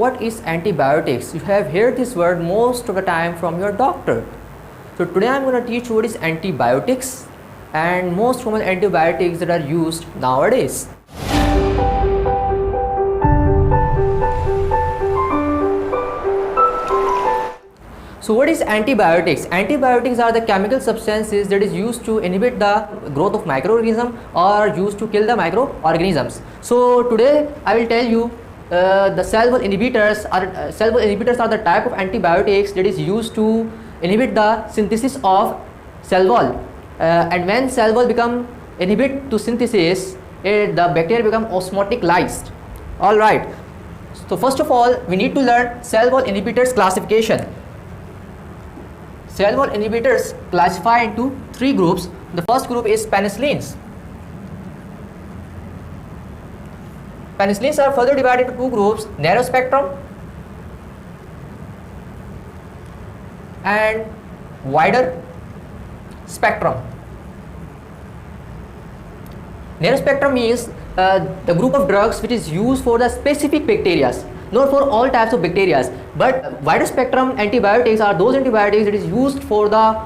what is antibiotics? You have heard this word most of the time from your doctor. So today I'm going to teach you what is antibiotics and most common antibiotics that are used nowadays. So what is antibiotics? Antibiotics are the chemical substances that is used to inhibit the growth of microorganisms or used to kill the microorganisms. So today I will tell you the cell wall inhibitors are the type of antibiotics that is used to inhibit the synthesis of cell wall. And when cell wall become inhibit to synthesis, the bacteria become osmoticized. All right. So first of all, we need to learn cell wall inhibitors classification. Cell wall inhibitors classify into three groups. The first group is penicillins. Penicillins are further divided into two groups, narrow spectrum and wider spectrum. Narrow spectrum means the group of drugs which is used for the specific bacteria, not for all types of bacteria. But wider spectrum antibiotics are those antibiotics that is used for the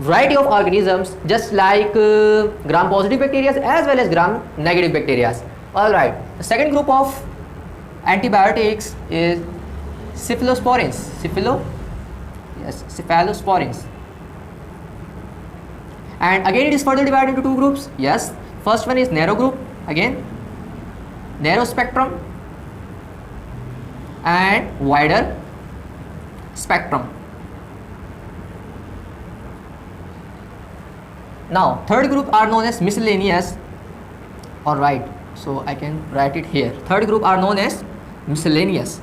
variety of organisms, just like gram-positive bacteria as well as gram-negative bacteria. Alright, the second group of antibiotics is cephalosporins. Cephalosporins. And again it is further divided into two groups. Yes, first one is narrow group, again narrow spectrum and wider spectrum. Now third group are known as miscellaneous. Alright, so I can write it here. Third group are known as miscellaneous.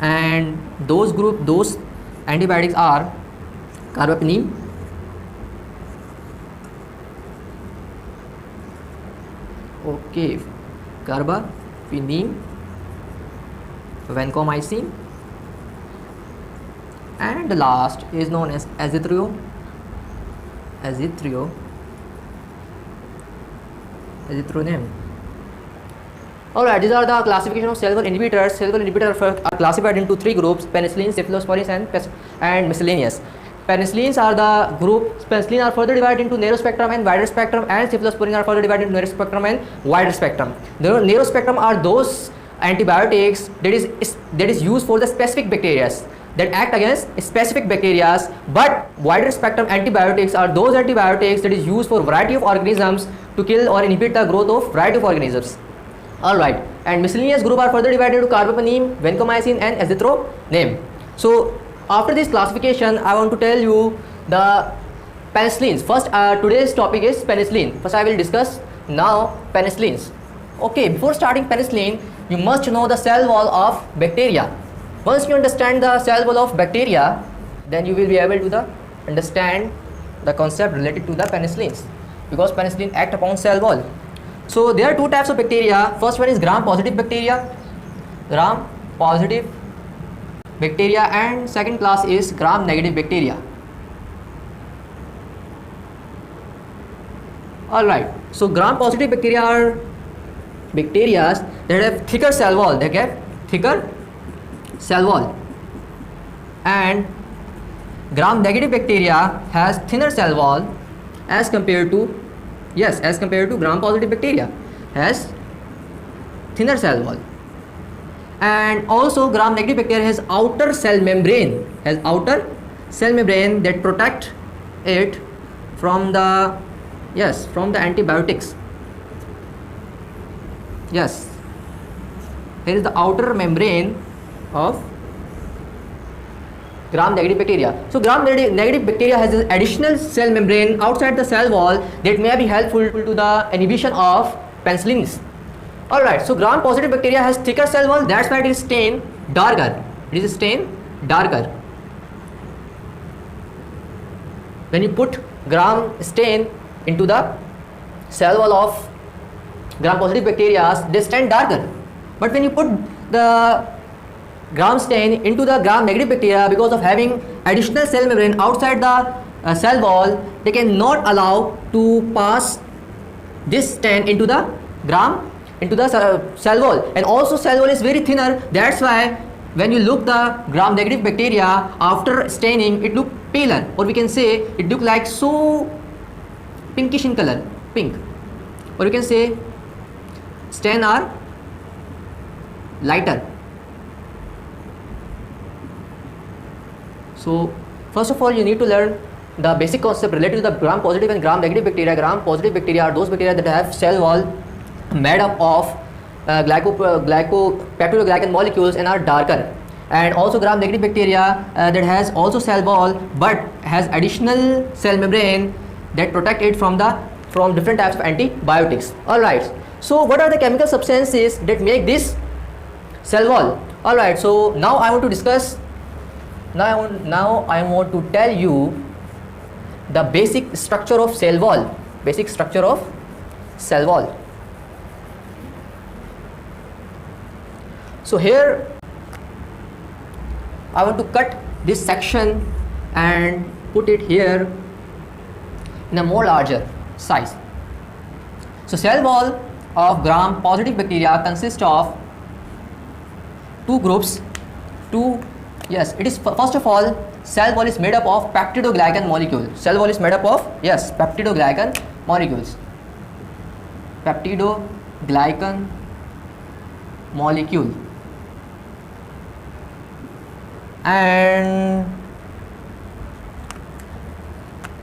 And those antibiotics are carbapenem, carbapenem, vancomycin, and the last is known as azithromycin. Alright, these are the classification of cell wall inhibitors. Cell wall inhibitors are classified into three groups: penicillins, cephalosporins, and miscellaneous. Penicillins are further divided into narrow spectrum and wider spectrum, and cephalosporins are further divided into narrow spectrum and wider spectrum. The narrow spectrum are those antibiotics that is used for the specific bacteria that act against specific bacteria, but wider spectrum antibiotics are those antibiotics that is used for variety of organisms to kill or inhibit the growth of variety of organisms. Alright, and miscellaneous group are further divided into carbapenem, vancomycin and azithromycin. So after this classification, I want to tell you the penicillins. First, today's topic is penicillin. First I will discuss now penicillins. Okay, before starting penicillin, you must know the cell wall of bacteria. Once you understand the cell wall of bacteria, then you will be able to understand the concept related to the penicillins, because penicillin act upon cell wall. So there are two types of bacteria. First one is gram-positive bacteria, and second class is gram-negative bacteria. Alright, so gram-positive bacteria are bacteria that have thicker cell wall. And gram-negative bacteria has thinner cell wall as compared to gram-positive bacteria has thinner cell wall. And also gram-negative bacteria has outer cell membrane that protect it from the antibiotics. Yes, here is the outer membrane of gram-negative bacteria. So gram-negative bacteria has an additional cell membrane outside the cell wall that may be helpful to the inhibition of penicillins. Alright, so gram-positive bacteria has thicker cell wall, that's why it is stained darker. When you put gram stain into the cell wall of gram-positive bacteria, they stain darker. But when you put the gram stain into the gram-negative bacteria, because of having additional cell membrane outside the cell wall, they cannot allow to pass this stain into the gram into the cell wall, and also cell wall is very thinner. That's why when you look the gram negative bacteria after staining, it look paler, or we can say it look like so pinkish in color, pink, or you can say stain are lighter. So first of all, you need to learn the basic concept related to the gram positive and gram negative bacteria. Gram positive bacteria are those bacteria that have cell wall made up of peptidoglycan molecules and are darker, and also gram negative bacteria that has also cell wall but has additional cell membrane that protect it from different types of antibiotics. Alright, so what are the chemical substances that make this cell wall? Alright, so now I want to discuss, now I want to tell you the basic structure of cell wall. Basic structure of cell wall. So here I want to cut this section and put it here in a more larger size. So cell wall of gram positive bacteria consists of two groups. Yes, it is first of all, cell wall is made up of peptidoglycan molecule. Cell wall is made up of, yes, peptidoglycan molecules. Peptidoglycan molecule. And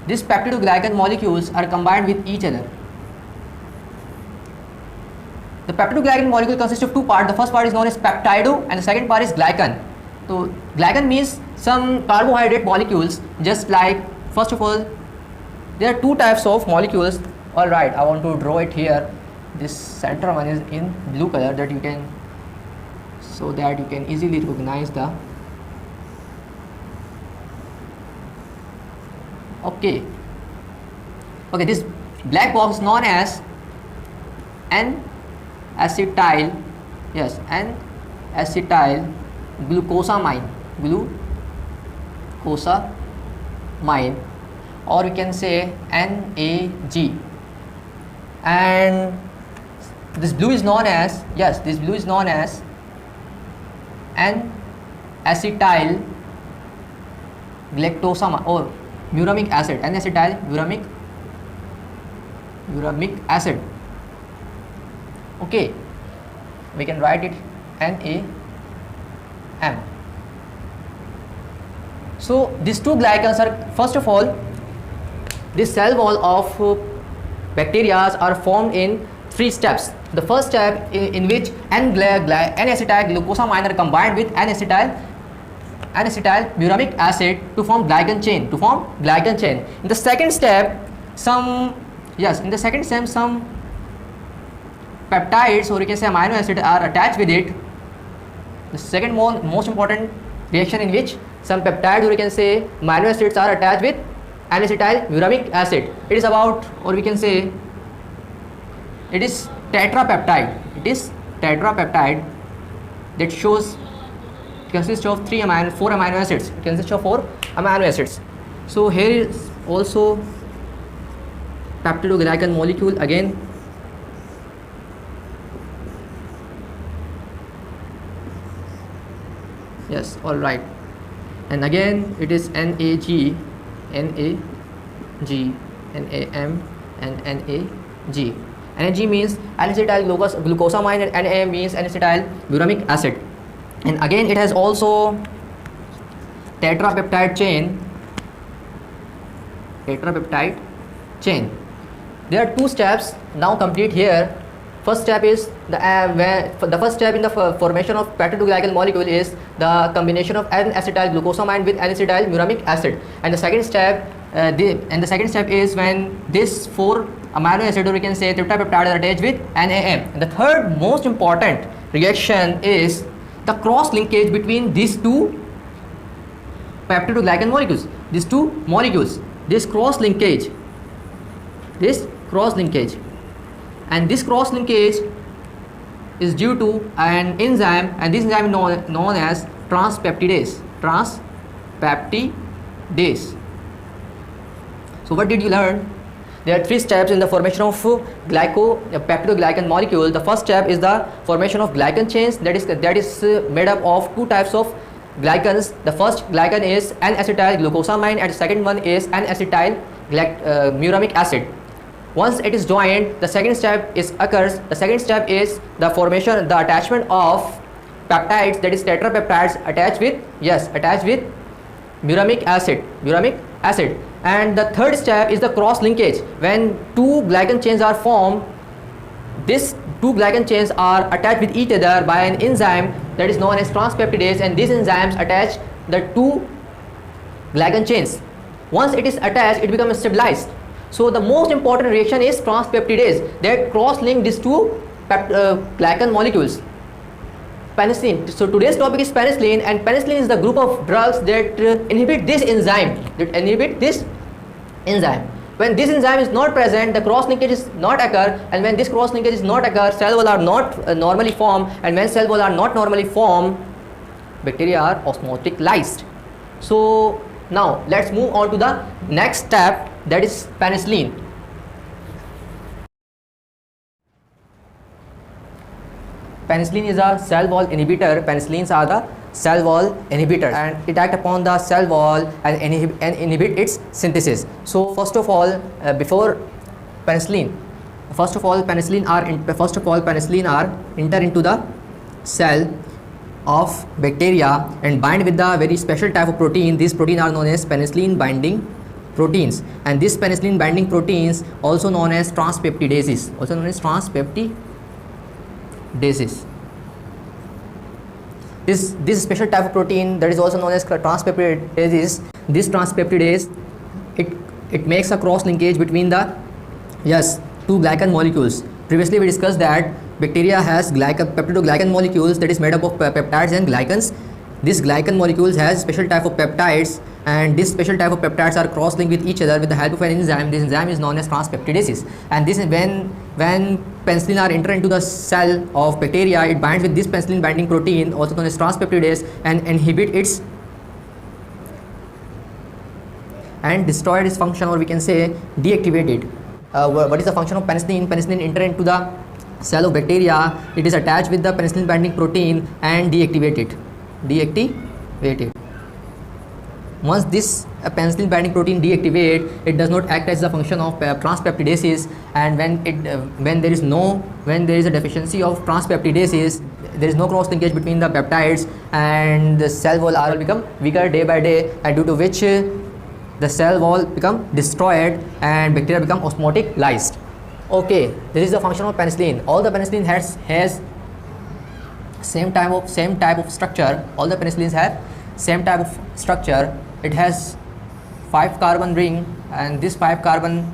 these peptidoglycan molecules are combined with each other. The peptidoglycan molecule consists of two parts. The first part is known as peptido and the second part is glycan. So glycan means some carbohydrate molecules, just like, first of all, there are two types of molecules. Alright, I want to draw it here. This center one is in blue color, that you can, so that you can easily recognize the, okay, this black box is known as N-acetyl, yes, N-acetyl glucosamine, or we can say NAG, and this blue is known as, yes, this blue is known as N-acetyl galactosamine or uramic acid, N-acetyl uramic acid. Okay, we can write it NaM. So these two glycans are, first of all, this cell wall of bacteria are formed in three steps. The first step in which N-acetyl glucosamine are combined with N-acetyl uramic acid to form glycan chain. In the second step, some peptides, or you can say amino acids, are attached with it. The second most important reaction in which some peptides, or you can say amino acids, are attached with N-acetyl uramic acid. It is about, or we can say, it is tetrapeptide. It is tetrapeptide that shows it consists of 4 amino acids. It consists of 4 amino acids. So here is also peptidoglycan molecule again. Yes, all right. And again it is NAG, NAM, and NAG. NAG means N-acetyl glucosamine and NAM means N-acetyl uramic acid. And again it has also tetrapeptide chain. There are two steps now complete here. First step is the first step in the formation of peptidoglycan molecule is the combination of N-acetyl glucosamine with N-acetyl uramic acid, and the second step is when this 4 amino acid, or we can say tetrapeptide, are attached with NAM. And the third most important reaction is the cross linkage between these two peptidoglycan molecules. These two molecules, this cross linkage, and this cross linkage is due to an enzyme, and this enzyme is known as transpeptidase. So what did you learn? There are three steps in the formation of peptidoglycan molecule. The first step is the formation of glycan chains, that is made up of two types of glycans. The first glycan is N-acetyl glucosamine and the second one is N-acetyl muramic acid. Once it is joined, the second step occurs. The second step is the attachment of peptides, that is tetrapeptides attached with muramic acid. And the third step is the cross linkage. When two glycan chains are formed, these two glycan chains are attached with each other by an enzyme that is known as transpeptidase, and these enzymes attach the two glycan chains. Once it is attached, it becomes stabilized. So the most important reaction is transpeptidase, that cross-link these two glycan molecules. Penicillin. So today's topic is penicillin, and penicillin is the group of drugs that inhibit this enzyme. When this enzyme is not present, the cross linkage is not occur, and when this cross linkage is not occur, cell wall are not normally formed, and when cell wall are not normally formed, bacteria are osmoticized. So now let's move on to the next step, that is penicillin. Penicillin is a cell wall inhibitor. Penicillins are the cell wall inhibitors, and it acts upon the cell wall and inhibit its synthesis. So first of all, penicillin are enter into the cell of bacteria and bind with the very special type of protein. These proteins are known as penicillin binding proteins, and these penicillin binding proteins also known as transpeptidases. This special type of protein, that is also known as transpeptidases. This transpeptidase, it makes a cross linkage between the two glycan molecules. Previously we discussed that bacteria has peptidoglycan molecules, that is made up of peptides and glycans. This glycan molecules has special type of peptides, and this special type of peptides are cross-linked with each other with the help of an enzyme. This enzyme is known as transpeptidases, and this is when penicillin are enter into the cell of bacteria, it binds with this penicillin binding protein, also known as transpeptidase, and inhibit its and destroy its function, or we can say deactivate it. What is the function of penicillin? Penicillin enter into the cell of bacteria, it is attached with the penicillin binding protein and deactivate it. Once this penicillin binding protein deactivate, it does not act as the function of transpeptidases, and when there is a deficiency of transpeptidases, there is no cross linkage between the peptides, and the cell wall will become weaker day by day, and due to which the cell wall become destroyed and bacteria become osmoticized. Okay, this is the function of penicillin. All the penicillin has same type of structure. All the penicillins have same type of structure. It has 5 carbon ring, and this 5 carbon,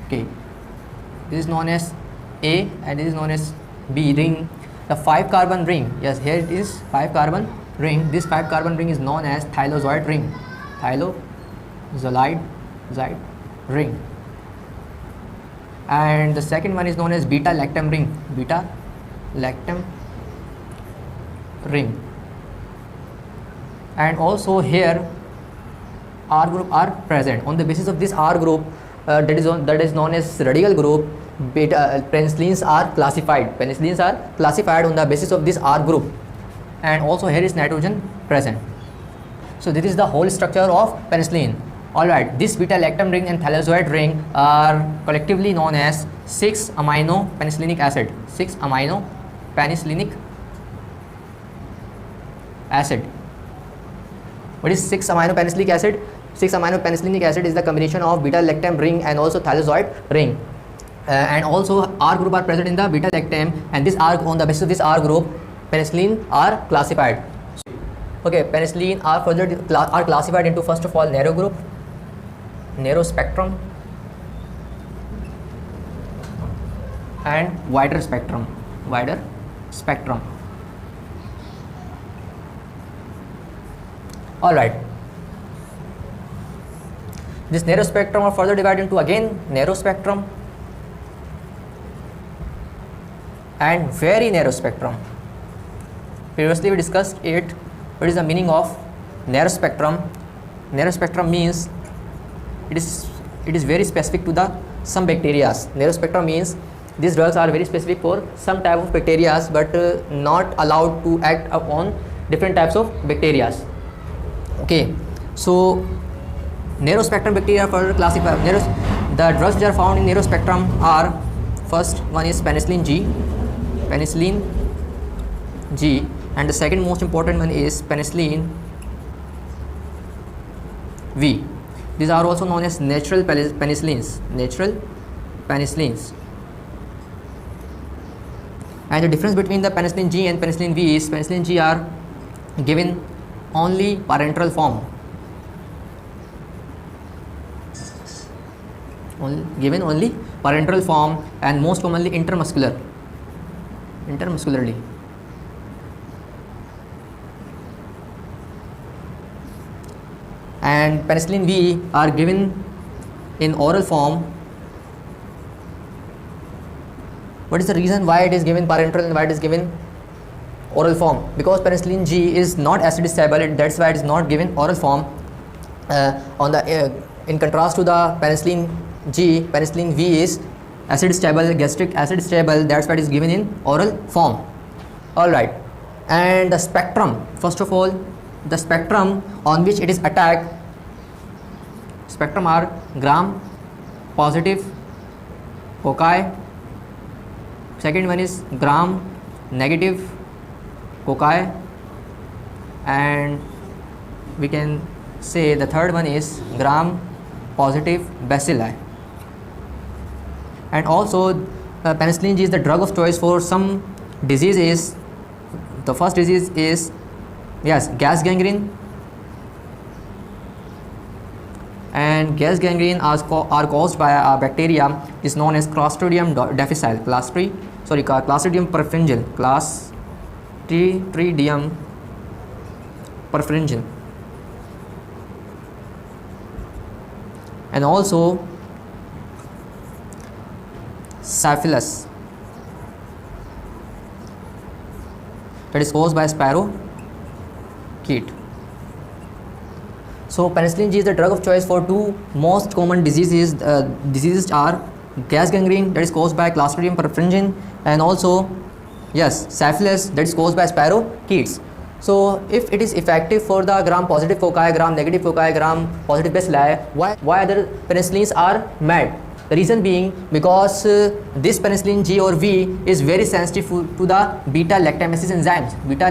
this is known as A and this is known as B ring. The 5 carbon ring, here it is 5 carbon ring. This 5 carbon ring is known as thylazoid ring. Thylazoid ring. And the second one is known as beta lactam ring. And also here R group are present. On the basis of this R group, that is known as radical group, penicillins are classified on the basis of this R group, and also here is nitrogen present. So this is the whole structure of penicillin. Alright, this beta lactam ring and thylazoid ring are collectively known as 6-amino penicillinic acid. 6-amino penicillinic acid. What is 6-amino penicillinic acid? 6-amino penicillinic acid is the combination of beta lactam ring and also thylazoid ring. And also R group are present in the beta lactam, and this R, on the basis of this R group, penicillin are classified. Okay, penicillin are classified into, first of all, narrow group, narrow spectrum, and wider spectrum. Alright, this narrow spectrum are further divided into again narrow spectrum and very narrow spectrum. Previously we discussed it. What is the meaning of narrow spectrum? Narrow spectrum means it is it is very specific to the some bacteria. Narrow spectrum means these drugs are very specific for some type of bacteria, but not allowed to act upon different types of bacteria. Okay, so narrow spectrum bacteria further classified. The drugs which are found in narrow spectrum are, first one is penicillin G, and the second most important one is penicillin V. These are also known as natural penicillins. And the difference between the penicillin G and penicillin V is penicillin G are given only parenteral form. Given only parenteral form, and most commonly intermuscularly. And penicillin V are given in oral form. What is the reason why it is given parenteral and why it is given oral form? Because penicillin G is not acid stable, that's why it is not given oral form. In contrast to the penicillin G, penicillin V is acid stable, gastric acid stable, that's why it is given in oral form. Alright, and the spectrum, first of all, the spectrum on which it is attacked, spectrum are gram positive cocci, second one is gram negative cocci, and we can say the third one is gram positive bacilli. And also penicillin G is the drug of choice for some diseases. The first disease is gas gangrene, and gas gangrene are caused by a bacteria is known as Clostridium difficile, Clostridium perfringens, and also syphilis, that is caused by spirochete. So penicillin G is the drug of choice for two most common diseases. Diseases are gas gangrene, that is caused by Clostridium perfringens, and also syphilis, that is caused by spirochetes. So if it is effective for the gram positive cocci, gram negative cocci, gram positive bacilli, why other penicillins are mad? The reason being because this penicillin G or V is very sensitive to the beta lactamase enzymes. Beta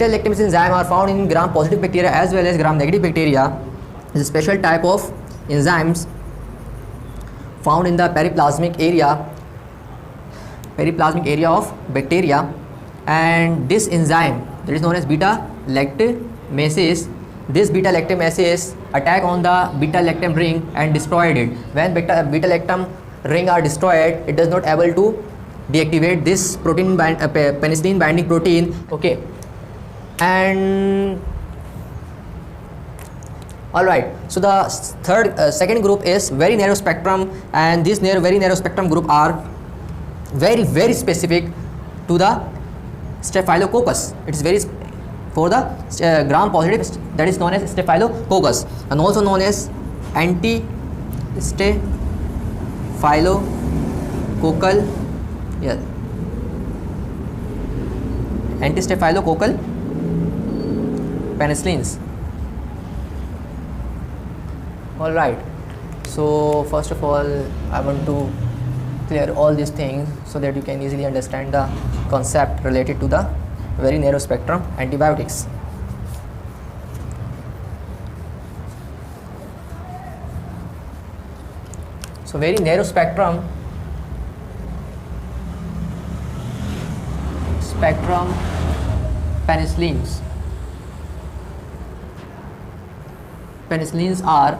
lactamase enzyme are found in gram positive bacteria as well as gram negative bacteria. This is a special type of enzymes found in the periplasmic area of bacteria, and this enzyme, that is known as beta lactamase, this beta lactamase attack on the beta lactam ring and destroyed it. When beta lactam ring are destroyed, it does not able to deactivate this protein penicillin binding protein. Okay, and alright, so the second group is very narrow spectrum, and this very narrow spectrum group are very specific to the Staphylococcus. It is very for the gram positive, that is known as Staphylococcus, and also known as anti-staphylococcal anti-staphylococcal penicillins. All right, so first of all I want to clear all these things so that you can easily understand the concept related to the very narrow spectrum antibiotics. So very narrow spectrum penicillins. Penicillins are,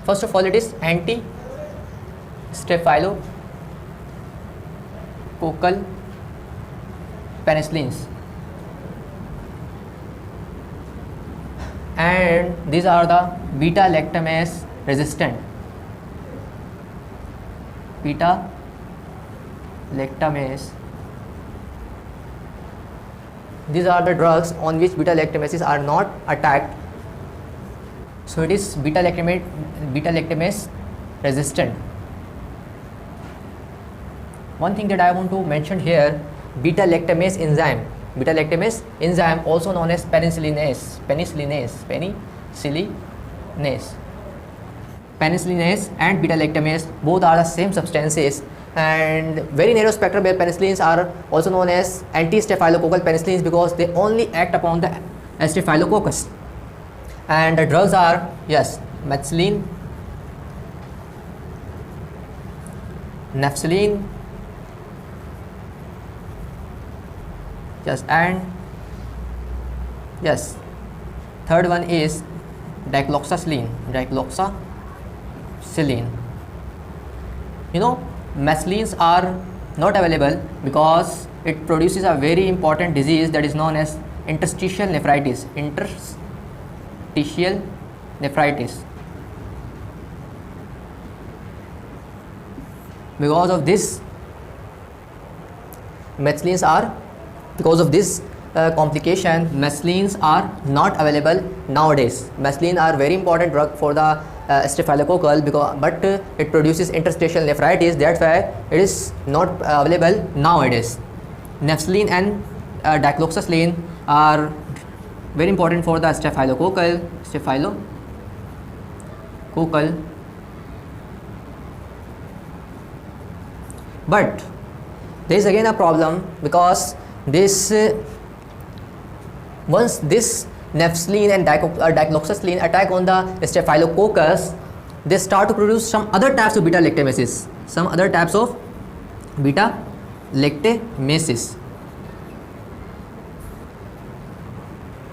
first of all, it is anti-staphylococcal penicillins, and these are the beta lactamase resistant. Beta lactamase these are the drugs on which beta-lactamases are not attacked. So it is beta-lactamase resistant. One thing that I want to mention here, beta-lactamase enzyme. Beta-lactamase enzyme, also known as penicillinase. Penicillinase and beta-lactamase both are the same substances, and very narrow spectrum penicillins are also known as anti-staphylococcal penicillins because they only act upon the Staphylococcus. And the drugs are, yes, methicillin, nafcillin, yes, and yes, third one is dicloxacillin. You know, methicillins are not available because it produces a very important disease that is known as interstitial nephritis. Because of this, methicillins are, because of this complication, methicillins are not available nowadays. Methicillin are very important drug for the staphylococcal, but it produces interstitial nephritis. That's why it is not available nowadays. Nafcillin and dicloxacillin are very important for the staphylococcal. But there is again a problem because this once this nafcillin and dicloxacillin attack on the staphylococcus, they start to produce some other types of beta-lactamases.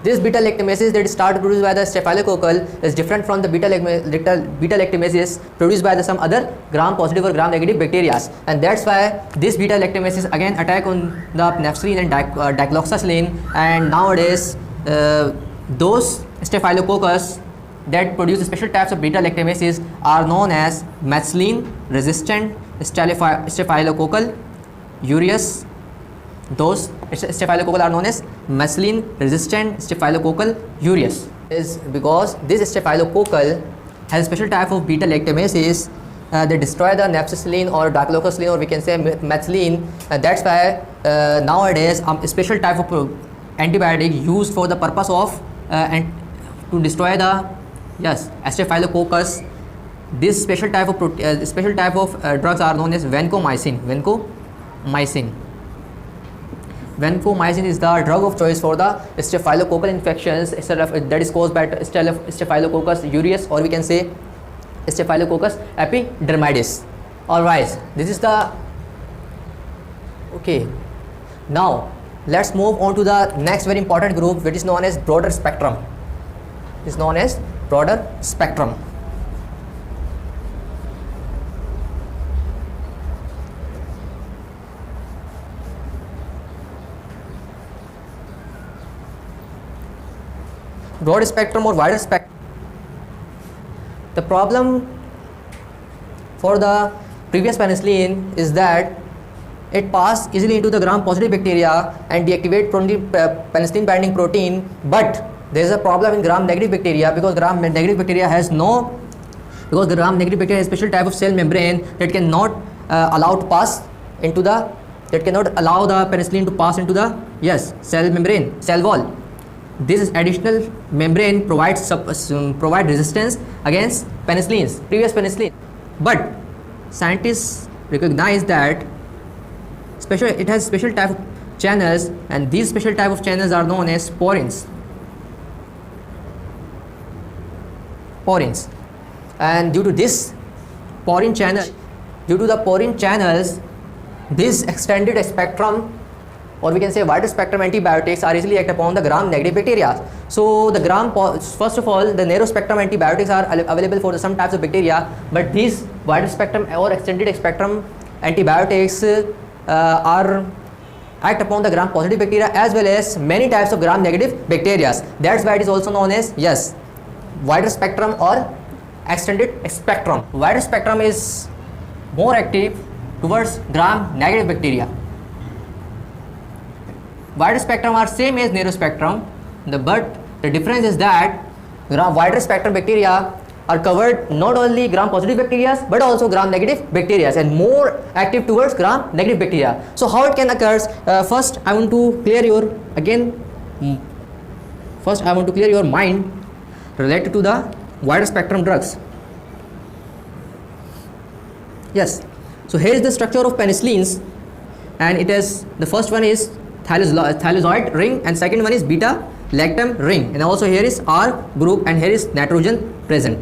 This beta-lactamases that start produced by the staphylococcal is different from the beta-lactamases produced by some other gram-positive or gram-negative bacteria, and that's why this beta-lactamases again attack on the nafcillin and dicloxacillin. And nowadays those staphylococcus that produce special types of beta-lactamases are known as methicillin-resistant staphylococcal ureus. Those staphylococcal are known as methicillin-resistant staphylococcal ureus. Is because this staphylococcal has a special type of beta-lactamases they destroy the nafcillin or dicloxacillin, or we can say methicillin. That's why nowadays a special type of antibiotic used for the purpose of and to destroy the staphylococcus. This special type of drugs are known as vancomycin. Vancomycin is the drug of choice for the staphylococcal infections that is caused by Staphylococcus aureus, or we can say Staphylococcus epidermidis. Alright, this is the okay. Now let's move on to the next very important group, which is known as broader spectrum. Broad spectrum or wider spectrum. The problem for the previous penicillin is that it passes easily into the gram-positive bacteria and deactivate penicillin binding protein, but there is a problem in gram-negative bacteria because gram-negative bacteria has a special type of cell membrane that cannot allow the penicillin to pass into the cell membrane, cell wall. This additional membrane provides resistance against previous penicillin. But scientists recognize that it has special type of channels, and these special type of channels are known as porins. And due to the porin channels, this extended spectrum, or we can say wider spectrum antibiotics, are easily act upon the gram-negative bacteria. So first of all, the narrow spectrum antibiotics are available for some types of bacteria, but these wider spectrum or extended spectrum antibiotics act upon the gram-positive bacteria as well as many types of gram-negative bacteria. That's why it is also known as wider spectrum or extended spectrum. Wider spectrum is more active towards gram-negative bacteria. wider spectrum are same as narrow spectrum, but the difference is that wider spectrum bacteria are covered not only gram positive bacteria but also gram negative bacteria and more active towards gram negative bacteria. So how it can occur? First I want to clear your mind related to the wider spectrum drugs. Yes, so here is the structure of penicillins, and it is, the first one is thylazoid ring and second one is beta lactam ring, and also here is R group and here is nitrogen present.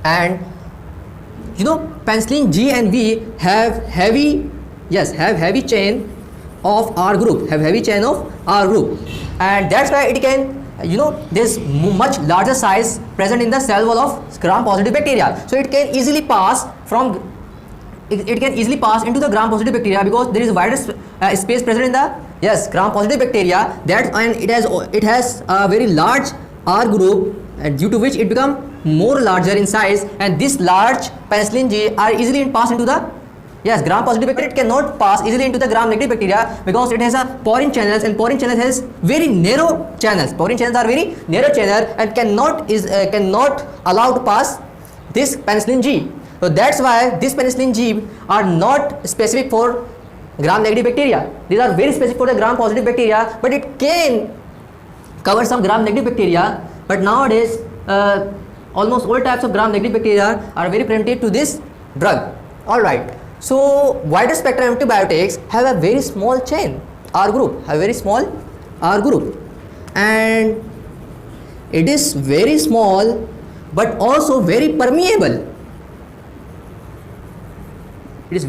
And you know, penicillin G and V have heavy chain of R group, and that's why it can, you know, there's much larger size present in the cell wall of gram positive bacteria, so it can easily pass into the gram positive bacteria because there is wider space present in the gram positive bacteria, that, and it has a very large R group, due to which it become more larger in size, and this large penicillin G are easily passed into the gram positive bacteria. It cannot pass easily into the gram negative bacteria because it has a porine channels, and porine channels has very narrow channels. Porine channels are very narrow channel and cannot allow to pass this penicillin G. So that's why this penicillin G are not specific for gram negative bacteria. These are very specific for the gram positive bacteria, but it can cover some gram negative bacteria. But nowadays almost all types of gram negative bacteria are very primitive to this drug. Alright, so wider spectrum antibiotics have a very small chain R group, and it is very small but also very permeable. It is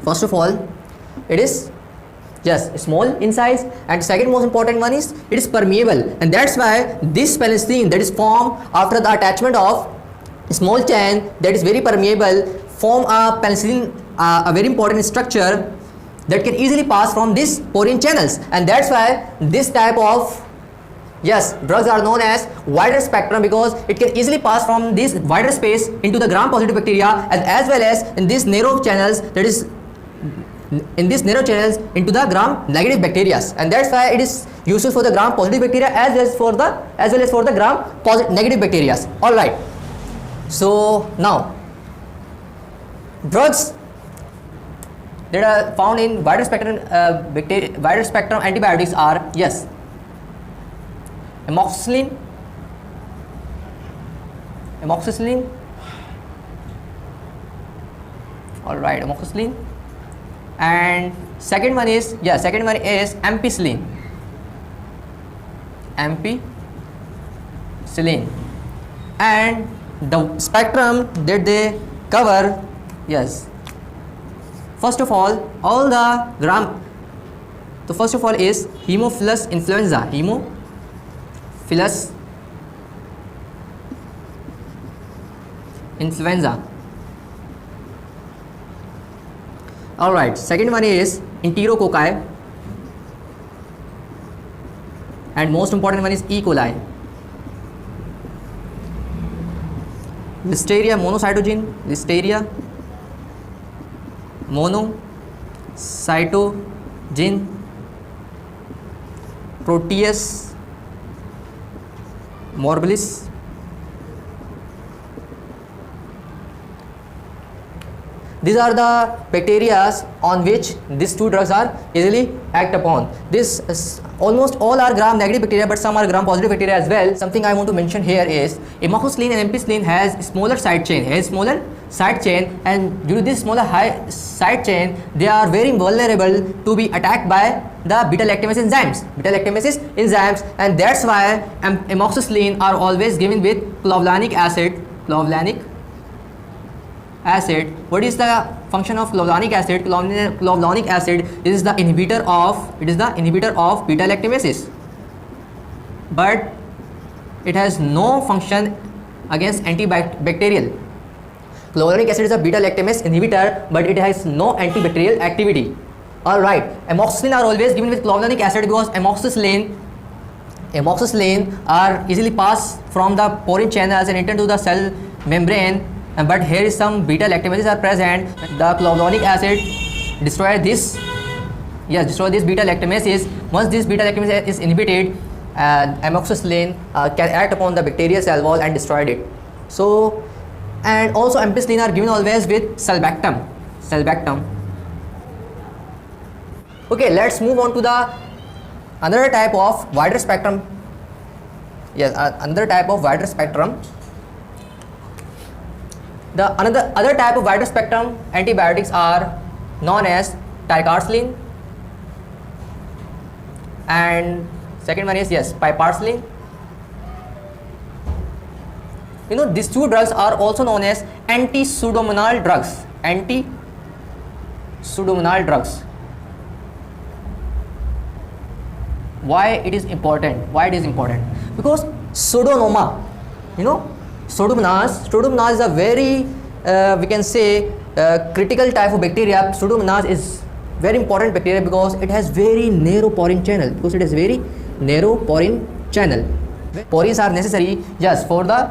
first of all, it is small in size, and second most important one is it is permeable, and that's why this penicillin that is formed after the attachment of small chain that is very permeable form a penicillin, a very important structure that can easily pass from these porine channels, and that's why this type of drugs are known as wider spectrum, because it can easily pass from this wider space into the gram positive bacteria, as well as in these narrow channels, that is into the gram negative bacteria, and that's why it is useful for the gram positive bacteria as well as for the gram negative bacteria. All right, so now drugs that are found in wider spectrum antibiotics are amoxicillin, all right, amoxicillin, and second one is ampicillin, and the spectrum that they cover, first of all is Haemophilus influenza. All right, second one is Enterococci, and most important one is E. coli. Listeria monocytogenes, Proteus morbilis, these are the bacteria on which these two drugs are easily act upon. This almost all are gram negative bacteria, but some are gram positive bacteria as well. Something I want to mention here is amoxicillin and ampicillin has smaller side chain, and due to this smaller side chain, they are very vulnerable to be attacked by the beta lactamase enzymes, and that's why amoxicillin are always given with clavulanic acid. What is the function of clavulanic acid? Clavulanic acid is the inhibitor of beta lactamases, but it has no function against antibacterial. Clavulanic acid is a beta lactamase inhibitor, but it has no antibacterial activity. All right, amoxicillin are always given with clavulanic acid because amoxicillin are easily passed from the porine channels and enter into the cell membrane. But here is some beta lactamases are present. The clavulanic acid destroy this yes, destroy this beta lactamase. Once this beta lactamase is inhibited, amoxicillin can act upon the bacterial cell wall and destroy it. So, and also ampicillin are given always with sulbactam. Okay, let's move on to the another type of wider spectrum. Yes, another type of wider spectrum. The other type of wider spectrum antibiotics are known as ticarcillin, and second one is, yes, piperacillin. You know, these two drugs are also known as anti-pseudomonal drugs. Anti-pseudomonal drugs. Why it is important? Because pseudomonas, you know, Pseudomonas is a very we can say critical type of bacteria. Pseudomonas is very important bacteria because it has very narrow porine channel. Porins are necessary, yes, for the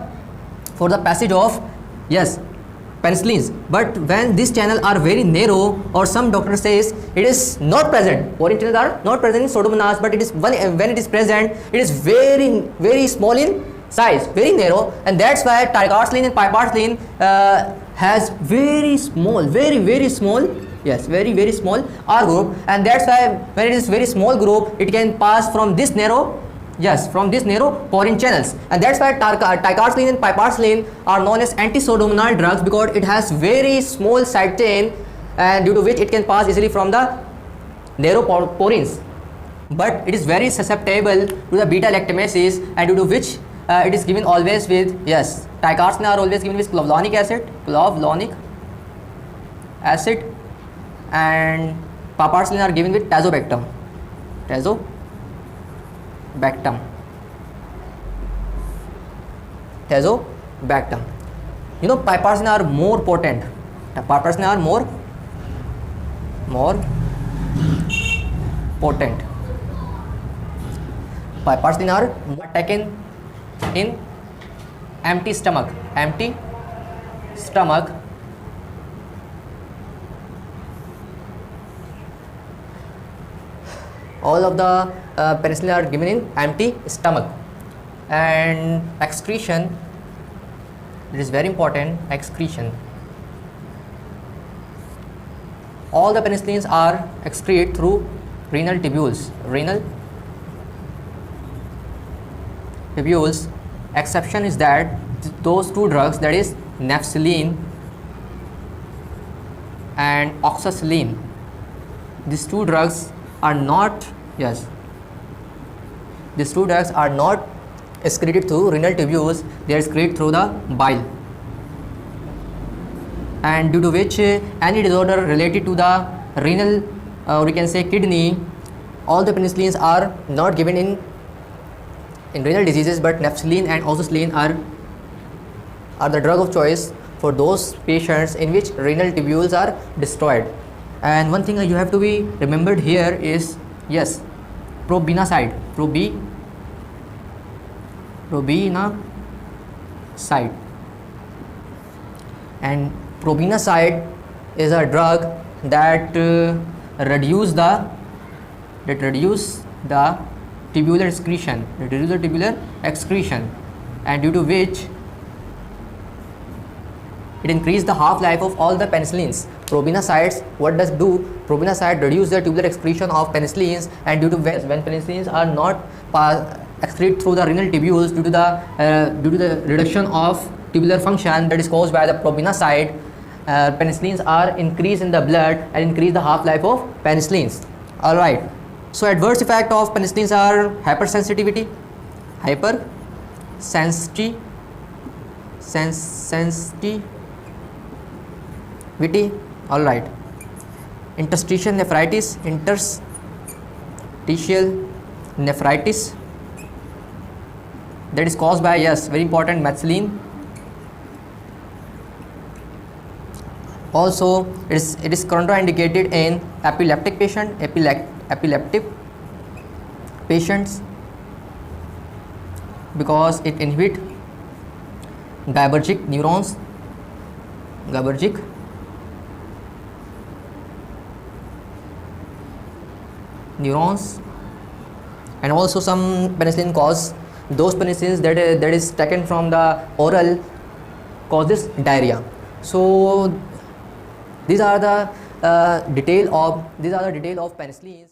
passage of, yes, penicillins. But when this channel are very narrow, or some doctor says it is not present, porine channels are not present in Pseudomonas, but it is when it is present, it is very, very small in size, very narrow, and that's why ticarcillin and piperacillin has very small, very small, yes, very small R group, and that's why when it is very small group, it can pass from this narrow, yes, from this narrow porine channels, and that's why ticarcillin and piperacillin are known as anti-pseudomonal drugs, because it has very small side chain, and due to which it can pass easily from the narrow porins, but it is very susceptible to the beta lactamases, and due to which it is given always with, yes, ticarcillin are always given with clavulanic acid, and piperacillin are given with tazobactam. You know, piperacillin are more potent. Piperacillin are more potent. Piperacillin are taken in empty stomach. All of the penicillin are given in empty stomach. And excretion, it is very important, excretion. All the penicillins are excreted through renal tubules. Exception is that those two drugs, that is nafcillin and oxacillin, these two drugs are not, yes, these two drugs are not excreted through renal tubules, they are excreted through the bile, and due to which any disorder related to the renal or we can say kidney, all the penicillins are not given in renal diseases, but nafcillin and oxacillin are the drug of choice for those patients in which renal tubules are destroyed. And one thing you have to be remembered here is, yes, probenecide. And probenecide is a drug that reduce the tubular excretion, and due to which it increases the half-life of all the penicillins. Probenecides, what does do? Probenecide reduce the tubular excretion of penicillins, and due to when penicillins are not excreted through the renal tubules due to the reduction of tubular function that is caused by the probenecide, penicillins are increased in the blood and increase the half-life of penicillins. All right. So adverse effect of penicillins are hypersensitivity, all right, interstitial nephritis, that is caused by, yes, very important, methicillin. Also it is contraindicated in epileptic patients because it inhibit GABAergic neurons, neurons, and also some penicillin cause those penicillins that is taken from the oral causes diarrhea. So these are the detail of penicillins.